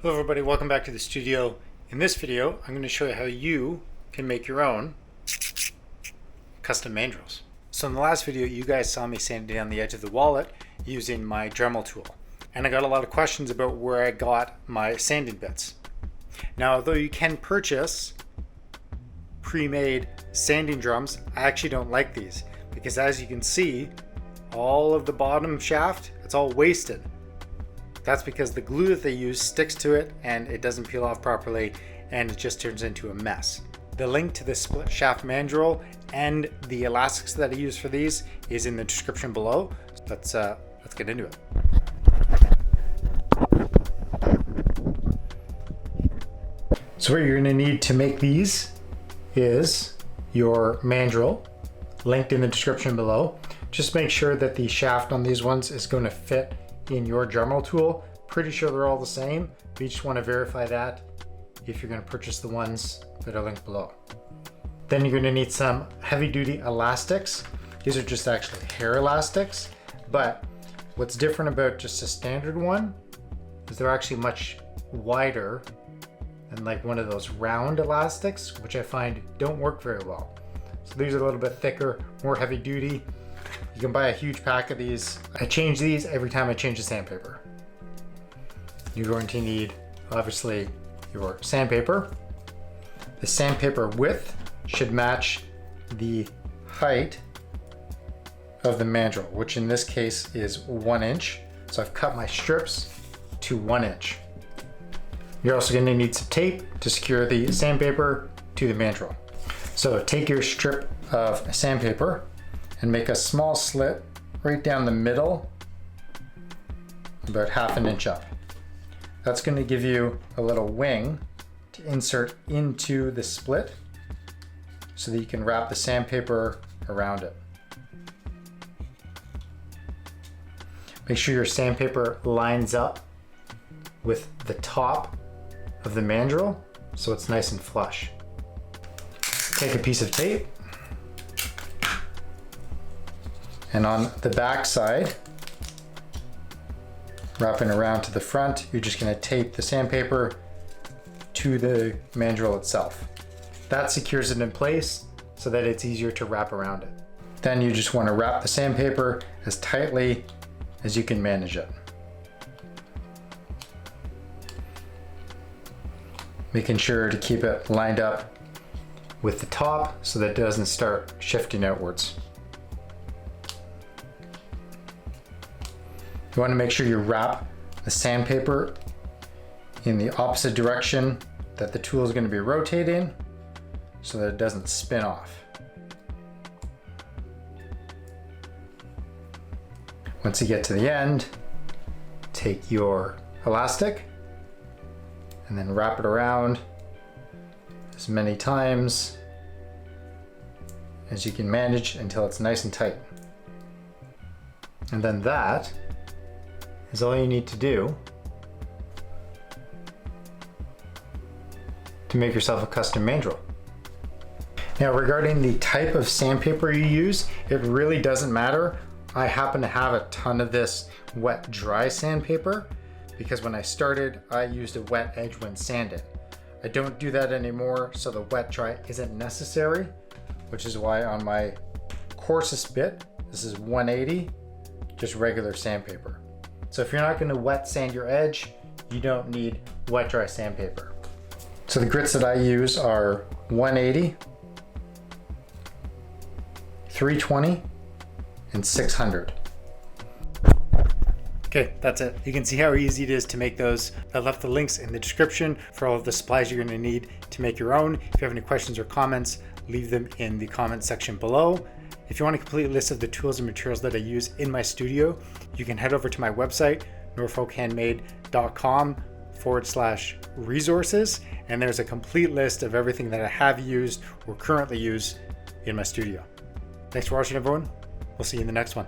Hello everybody, welcome back to the studio. In this video, I'm going to show you how you can make your own custom mandrels. So in the last video, you guys saw me sanding down the edge of the wallet using my Dremel tool. And I got a lot of questions about where I got my sanding bits. Now, although you can purchase pre-made sanding drums, I actually don't like these because as you can see, all of the bottom shaft, it's all wasted. That's because the glue that they use sticks to it and it doesn't peel off properly and it just turns into a mess. The link to the split shaft mandrel and the elastics that I use for these is in the description below. Let's get into it. So what you're going to need to make these is your mandrel, linked in the description below. Just make sure that the shaft on these ones is going to fit in your Dremel tool. Pretty sure they're all the same, but you just want to verify that if you're going to purchase the ones that are linked below. Then you're going to need some heavy duty elastics. These are just actually hair elastics, but what's different about just a standard one is they're actually much wider than like one of those round elastics, which I find don't work very well. So these are a little bit thicker, more heavy duty. You can buy a huge pack of these. I change these every time I change the sandpaper. You're going to need, obviously, your sandpaper. The sandpaper width should match the height of the mandrel, which in this case is 1 inch. So I've cut my strips to 1 inch. You're also going to need some tape to secure the sandpaper to the mandrel. So take your strip of sandpaper and make a small slit right down the middle, about 1/2 inch up. That's going to give you a little wing to insert into the split so that you can wrap the sandpaper around it. Make sure your sandpaper lines up with the top of the mandrel so it's nice and flush. Take a piece of tape, and on the back side, wrapping around to the front, you're just going to tape the sandpaper to the mandrel itself. That secures it in place so that it's easier to wrap around it. Then you just want to wrap the sandpaper as tightly as you can manage it. Making sure to keep it lined up with the top so that it doesn't start shifting outwards. You want to make sure you wrap the sandpaper in the opposite direction that the tool is going to be rotating so that it doesn't spin off. Once you get to the end, take your elastic and then wrap it around as many times as you can manage until it's nice and tight. And then that is all you need to do to make yourself a custom mandrel. Now, regarding the type of sandpaper you use, it really doesn't matter. I happen to have a ton of this wet dry sandpaper because when I started, I used a wet edge when sanding. I don't do that anymore, so the wet dry isn't necessary, which is why on my coarsest bit, this is 180, just regular sandpaper. So if you're not going to wet sand your edge, you don't need wet dry sandpaper. So the grits that I use are 180, 320, and 600. Okay, that's it. You can see how easy it is to make those. I left the links in the description for all of the supplies you're going to need to make your own. If you have any questions or comments, leave them in the comment section below. If you want a complete list of the tools and materials that I use in my studio, you can head over to my website, norfolkhandmade.com/resources, and there's a complete list of everything that I have used or currently use in my studio. Thanks for watching, everyone. We'll see you in the next one.